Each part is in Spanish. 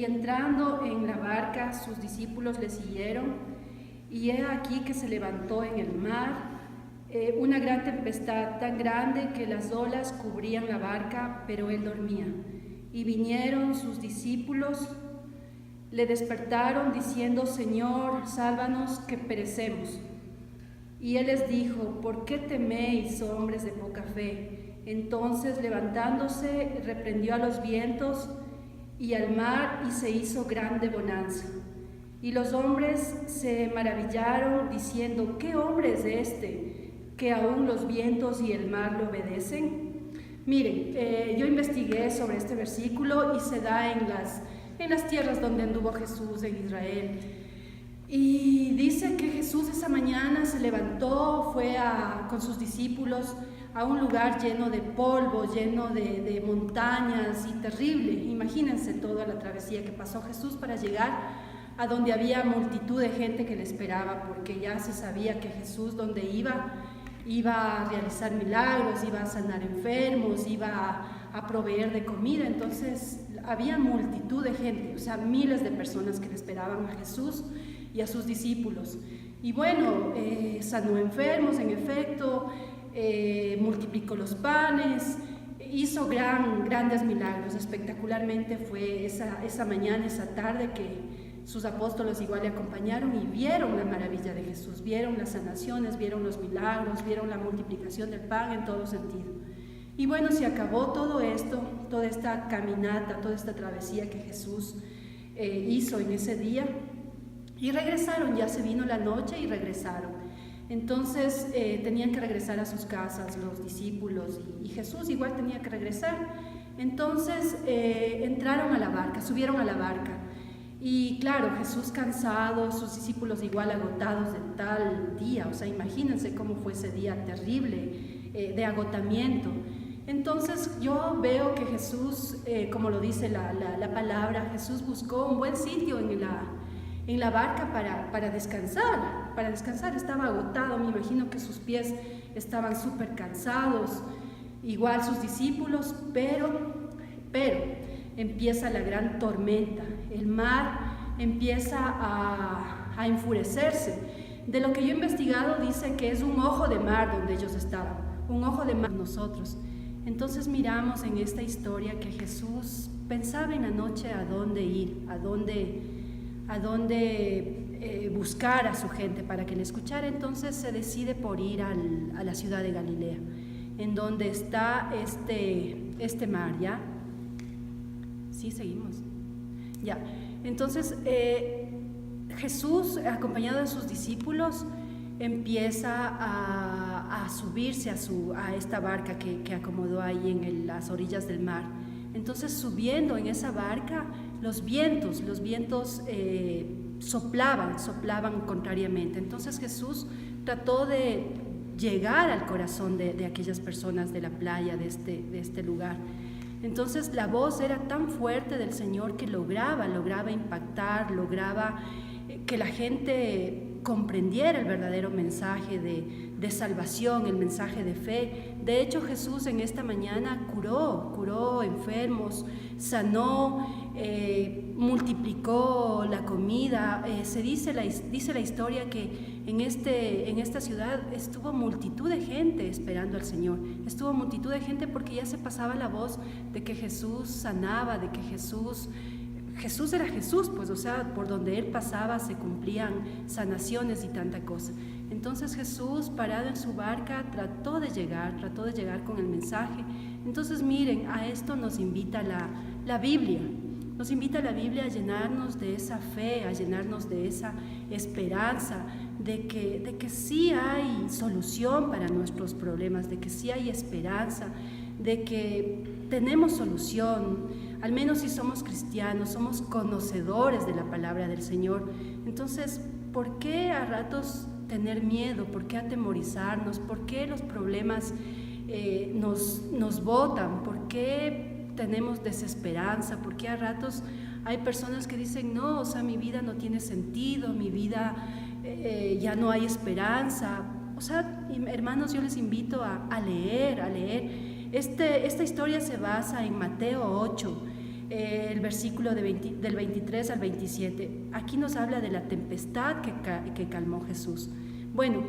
y entrando en la barca, sus discípulos le siguieron, y he aquí que se levantó en el mar una gran tempestad tan grande que las olas cubrían la barca, pero él dormía. Y vinieron sus discípulos, le despertaron diciendo: Señor, sálvanos que perecemos. Y él les dijo: ¿por qué teméis, hombres de poca fe? Entonces, levantándose, reprendió a los vientos y al mar, y se hizo grande bonanza. Y los hombres se maravillaron, diciendo: ¿qué hombre es este, que aún los vientos y el mar le obedecen? Miren, yo investigué sobre este versículo y se da en las tierras donde anduvo Jesús en Israel. Y dice que Jesús esa mañana se levantó, fue con sus discípulos a un lugar lleno de polvo, lleno de montañas y terrible. Imagínense toda la travesía que pasó Jesús para llegar a donde había multitud de gente que le esperaba, porque ya se sabía que Jesús donde iba a realizar milagros, iba a sanar enfermos, iba a proveer de comida. Entonces había multitud de gente, o sea, miles de personas que le esperaban a Jesús y a sus discípulos. Y bueno, sanó enfermos, en efecto, multiplicó los panes, hizo grandes milagros. Espectacularmente fue esa mañana, esa tarde que sus apóstoles igual le acompañaron y vieron la maravilla de Jesús, vieron las sanaciones, vieron los milagros, vieron la multiplicación del pan en todo sentido. Y bueno, se acabó todo esto, toda esta caminata, toda esta travesía que Jesús hizo en ese día, y regresaron. Ya se vino la noche y regresaron. Entonces tenían que regresar a sus casas los discípulos, y Jesús igual tenía que regresar. Entonces entraron a la barca, subieron a la barca. Y claro, Jesús cansado, sus discípulos igual agotados de tal día. O sea, imagínense cómo fue ese día terrible de agotamiento. Entonces yo veo que Jesús, como lo dice la palabra, Jesús buscó un buen sitio en la barca para descansar. Estaba agotado, me imagino que sus pies estaban súper cansados, igual sus discípulos, pero empieza la gran tormenta. El mar empieza a enfurecerse. De lo que yo he investigado, dice que es un ojo de mar donde ellos estaban, un ojo de mar nosotros. Entonces miramos en esta historia que Jesús pensaba en la noche a dónde ir, a dónde buscar a su gente para que le escuchara. Entonces se decide por ir a la ciudad de Galilea, en donde está este mar, ¿ya? Sí, seguimos. Ya. Entonces Jesús, acompañado de sus discípulos, empieza a subirse a esta barca que acomodó ahí en las orillas del mar. Entonces, subiendo en esa barca, los vientos soplaban contrariamente. Entonces Jesús trató de llegar al corazón de aquellas personas de la playa, de este lugar. Entonces la voz era tan fuerte del Señor que lograba impactar, lograba que la gente comprendiera el verdadero mensaje de salvación, el mensaje de fe. De hecho, Jesús en esta mañana curó enfermos, sanó, multiplicó la comida. Dice la historia que en esta ciudad estuvo multitud de gente esperando al Señor. Estuvo multitud de gente porque ya se pasaba la voz de que Jesús sanaba, de que Jesús era Jesús, pues, o sea, por donde Él pasaba se cumplían sanaciones y tanta cosa. Entonces Jesús, parado en su barca, trató de llegar con el mensaje. Entonces miren, a esto nos invita la Biblia. Nos invita la Biblia a llenarnos de esa fe, a llenarnos de esa esperanza, de que sí hay solución para nuestros problemas, de que sí hay esperanza, de que tenemos solución. Al menos si somos cristianos, somos conocedores de la palabra del Señor. Entonces, ¿por qué a ratos tener miedo? ¿Por qué atemorizarnos? ¿Por qué los problemas nos botan? ¿Por qué tenemos desesperanza? ¿Por qué a ratos hay personas que dicen, no, o sea, mi vida no tiene sentido, mi vida ya no hay esperanza? O sea, hermanos, yo les invito a leer. Esta historia se basa en Mateo 8. el versículo del 23 al 27. Aquí nos habla de la tempestad que calmó Jesús. Bueno,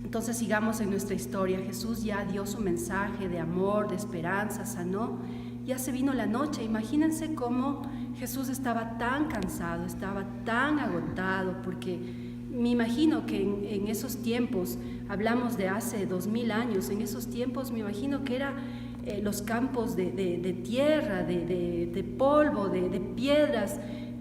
entonces sigamos en nuestra historia. Jesús ya dio su mensaje de amor, de esperanza, sanó. Ya se vino la noche. Imagínense cómo Jesús estaba tan cansado, estaba tan agotado, porque me imagino que en esos tiempos, hablamos de hace 2000 años, en esos tiempos me imagino que eran los campos de tierra, de polvo, de piedras,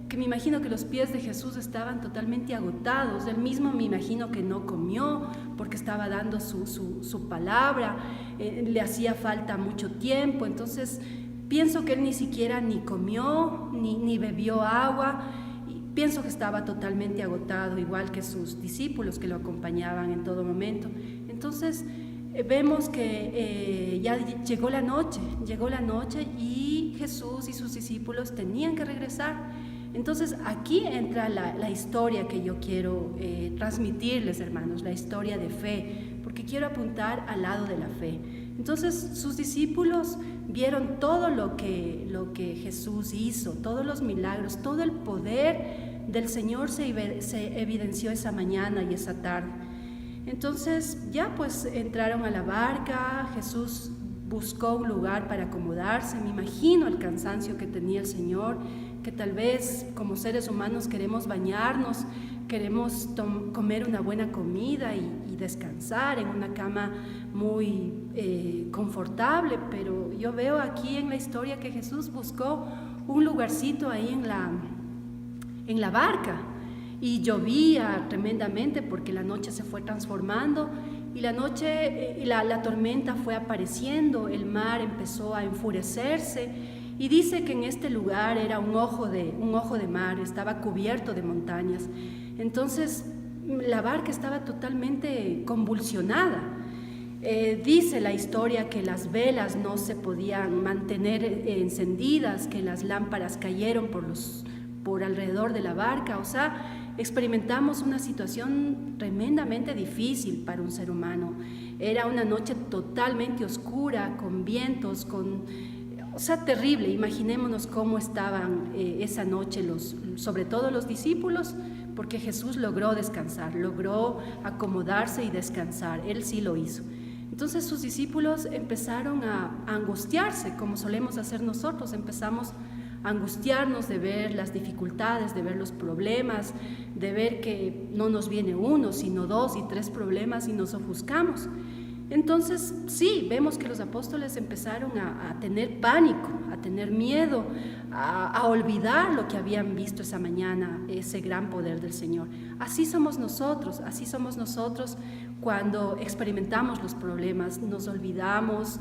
que me imagino que los pies de Jesús estaban totalmente agotados. Él mismo me imagino que no comió porque estaba dando su palabra, le hacía falta mucho tiempo. Entonces pienso que él ni siquiera ni comió, ni bebió agua. Pienso que estaba totalmente agotado, igual que sus discípulos que lo acompañaban en todo momento. Entonces vemos que ya llegó la noche y Jesús y sus discípulos tenían que regresar. Entonces aquí entra la historia que yo quiero transmitirles, hermanos, la historia de fe, porque quiero apuntar al lado de la fe. Entonces sus discípulos vieron todo lo que Jesús hizo, todos los milagros, todo el poder del Señor se evidenció esa mañana y esa tarde. Entonces ya pues entraron a la barca. Jesús buscó un lugar para acomodarse. Me imagino el cansancio que tenía el Señor, que tal vez como seres humanos queremos bañarnos, queremos comer una buena comida y descansar en una cama muy confortable, pero yo veo aquí en la historia que Jesús buscó un lugarcito ahí en la barca, y llovía tremendamente porque la noche se fue transformando y la tormenta fue apareciendo, el mar empezó a enfurecerse, y dice que en este lugar era un ojo de mar, estaba cubierto de montañas. Entonces la barca estaba totalmente convulsionada. Dice la historia que las velas no se podían mantener encendidas, que las lámparas cayeron por alrededor de la barca. O sea, experimentamos una situación tremendamente difícil para un ser humano. Era una noche totalmente oscura, con vientos, o sea, terrible. Imaginémonos cómo estaban esa noche sobre todo los discípulos, porque Jesús logró descansar, logró acomodarse y descansar. Él sí lo hizo. Entonces sus discípulos empezaron a angustiarse, como solemos hacer nosotros. Empezamos a angustiarnos de ver las dificultades, de ver los problemas, de ver que no nos viene uno, sino 2 y 3 problemas, y nos ofuscamos. Entonces, sí, vemos que los apóstoles empezaron a tener pánico, a tener miedo, a olvidar lo que habían visto esa mañana, ese gran poder del Señor. Así somos nosotros cuando experimentamos los problemas, nos olvidamos.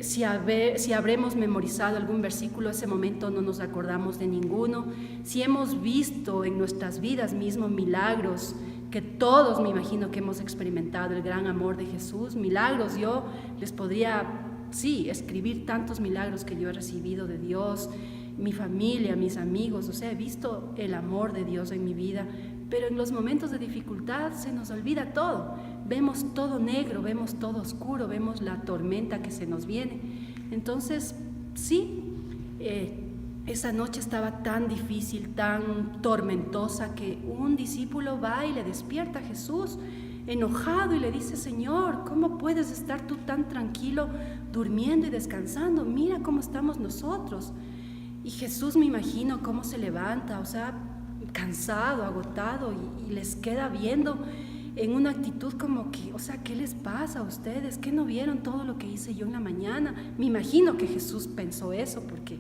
Si habremos memorizado algún versículo, ese momento no nos acordamos de ninguno. Si hemos visto en nuestras vidas mismos milagros, que todos me imagino que hemos experimentado el gran amor de Jesús, milagros, yo les podría, sí, escribir tantos milagros que yo he recibido de Dios, mi familia, mis amigos. O sea, he visto el amor de Dios en mi vida, pero en los momentos de dificultad se nos olvida todo, vemos todo negro, vemos todo oscuro, vemos la tormenta que se nos viene. Entonces, sí, esa noche estaba tan difícil, tan tormentosa, que un discípulo va y le despierta a Jesús enojado y le dice: Señor, ¿cómo puedes estar tú tan tranquilo durmiendo y descansando? Mira cómo estamos nosotros. Y Jesús, me imagino cómo se levanta, o sea, cansado, agotado, y les queda viendo en una actitud como que, o sea, ¿qué les pasa a ustedes? ¿Qué no vieron todo lo que hice yo en la mañana? Me imagino que Jesús pensó eso, porque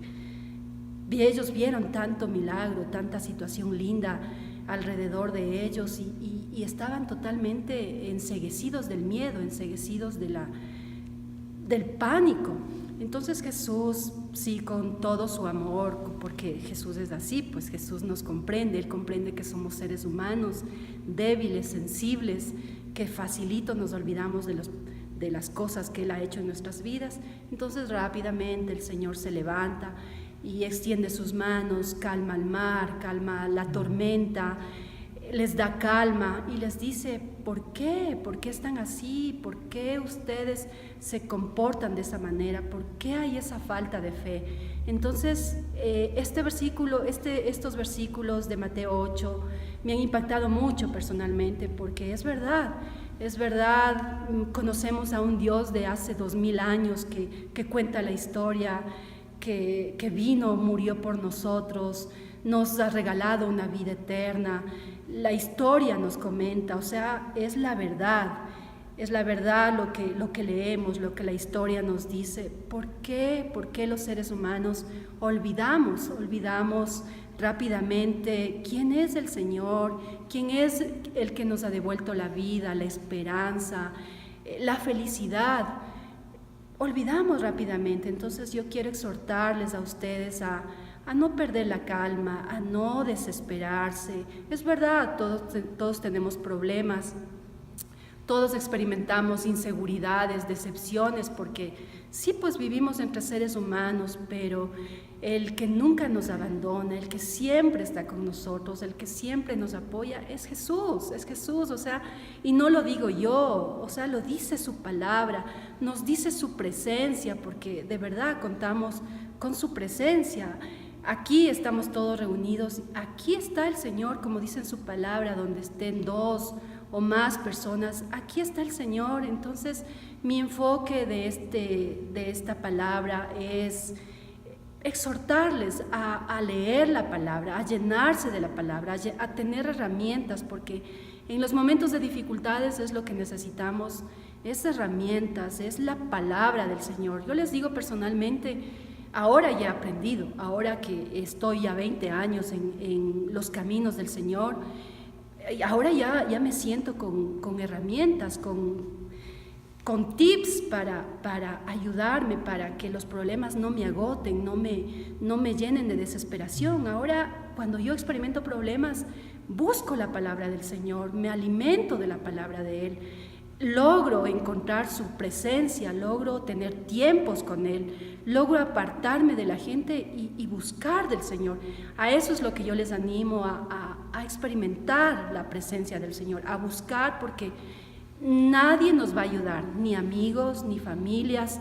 ellos vieron tanto milagro, tanta situación linda alrededor de ellos, y estaban totalmente enceguecidos del miedo, enceguecidos del pánico. Entonces Jesús, sí, con todo su amor, porque Jesús es así, pues Jesús nos comprende. Él comprende que somos seres humanos, débiles, sensibles, que facilito nos olvidamos de las cosas que Él ha hecho en nuestras vidas. Entonces rápidamente el Señor se levanta y extiende sus manos, calma al mar, calma la tormenta, les da calma y les dice: ¿por qué? ¿Por qué están así? ¿Por qué ustedes se comportan de esa manera? ¿Por qué hay esa falta de fe? Entonces, estos versículos de Mateo 8 me han impactado mucho personalmente, porque es verdad, conocemos a un Dios de hace 2000 años que cuenta la historia, que vino, murió por nosotros, nos ha regalado una vida eterna. La historia nos comenta, o sea, es la verdad lo que leemos, lo que la historia nos dice. ¿Por qué? ¿Por qué los seres humanos olvidamos rápidamente quién es el Señor, quién es el que nos ha devuelto la vida, la esperanza, la felicidad? Olvidamos rápidamente. Entonces yo quiero exhortarles a ustedes a no perder la calma, a no desesperarse. Es verdad, todos tenemos problemas, todos experimentamos inseguridades, decepciones, porque sí, pues vivimos entre seres humanos, pero el que nunca nos abandona, el que siempre está con nosotros, el que siempre nos apoya, es Jesús, o sea, y no lo digo yo, o sea, lo dice su palabra, nos dice su presencia, porque de verdad contamos con su presencia. Aquí estamos todos reunidos, aquí está el Señor, como dice en su palabra, donde estén dos o más personas, aquí está el Señor. Entonces, mi enfoque de esta palabra es exhortarles a leer la palabra, a llenarse de la palabra, a tener herramientas, porque en los momentos de dificultades es lo que necesitamos, es herramientas, es la palabra del Señor. Yo les digo personalmente, ahora ya he aprendido, ahora que estoy ya 20 años en los caminos del Señor, ahora ya me siento con herramientas, con tips para ayudarme, para que los problemas no me agoten, no me llenen de desesperación. Ahora, cuando yo experimento problemas, busco la palabra del Señor, me alimento de la palabra de Él. Logro encontrar su presencia, logro tener tiempos con Él, logro apartarme de la gente y buscar del Señor. A eso es lo que yo les animo, a experimentar la presencia del Señor, a buscar, porque nadie nos va a ayudar, ni amigos, ni familias,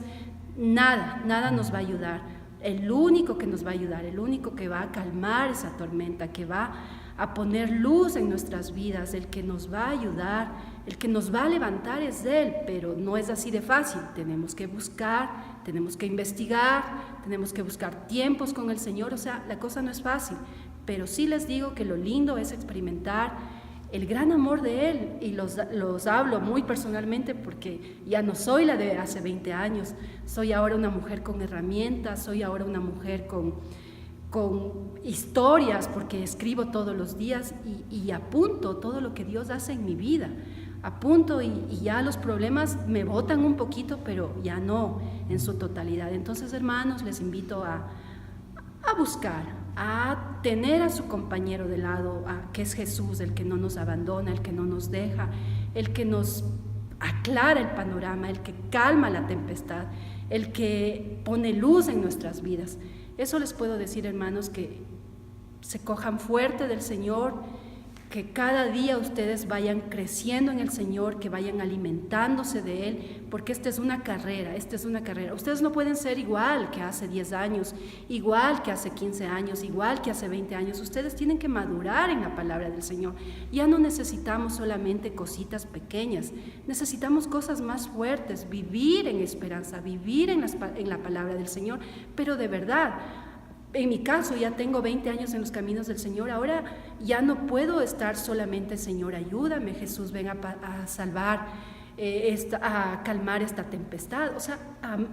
nada nos va a ayudar. El único que nos va a ayudar, el único que va a calmar esa tormenta, que va a poner luz en nuestras vidas, el que nos va a ayudar, el que nos va a levantar es Él, pero no es así de fácil. Tenemos que buscar, tenemos que investigar, tenemos que buscar tiempos con el Señor. O sea, la cosa no es fácil, pero sí les digo que lo lindo es experimentar el gran amor de Él, y los hablo muy personalmente, porque ya no soy la de hace 20 años, soy ahora una mujer con herramientas, soy ahora una mujer con historias, porque escribo todos los días y apunto todo lo que Dios hace en mi vida, apunto, y ya los problemas me botan un poquito, pero ya no en su totalidad. Entonces, hermanos, les invito a buscar, a tener a su compañero de lado, que es Jesús, el que no nos abandona, el que no nos deja, el que nos aclara el panorama, el que calma la tempestad, el que pone luz en nuestras vidas. Eso les puedo decir, hermanos, que se cojan fuerte del Señor, que cada día ustedes vayan creciendo en el Señor, que vayan alimentándose de Él, porque esta es una carrera. Ustedes no pueden ser igual que hace 10 años, igual que hace 15 años, igual que hace 20 años. Ustedes tienen que madurar en la palabra del Señor. Ya no necesitamos solamente cositas pequeñas, necesitamos cosas más fuertes, vivir en esperanza, vivir en la palabra del Señor, pero de verdad. En mi caso, ya tengo 20 años en los caminos del Señor. Ahora ya no puedo estar solamente, Señor, ayúdame, Jesús, ven a salvar, a calmar esta tempestad. O sea,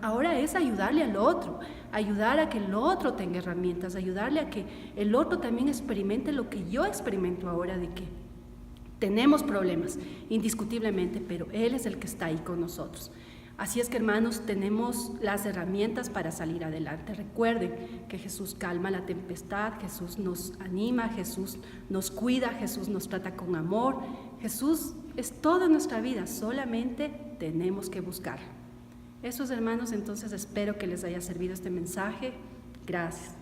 ahora es ayudarle al otro, ayudar a que el otro tenga herramientas, ayudarle a que el otro también experimente lo que yo experimento ahora, de que tenemos problemas, indiscutiblemente, pero Él es el que está ahí con nosotros. Así es que, hermanos, tenemos las herramientas para salir adelante. Recuerden que Jesús calma la tempestad, Jesús nos anima, Jesús nos cuida, Jesús nos trata con amor. Jesús es toda nuestra vida, solamente tenemos que buscar. Eso es, hermanos, entonces espero que les haya servido este mensaje. Gracias.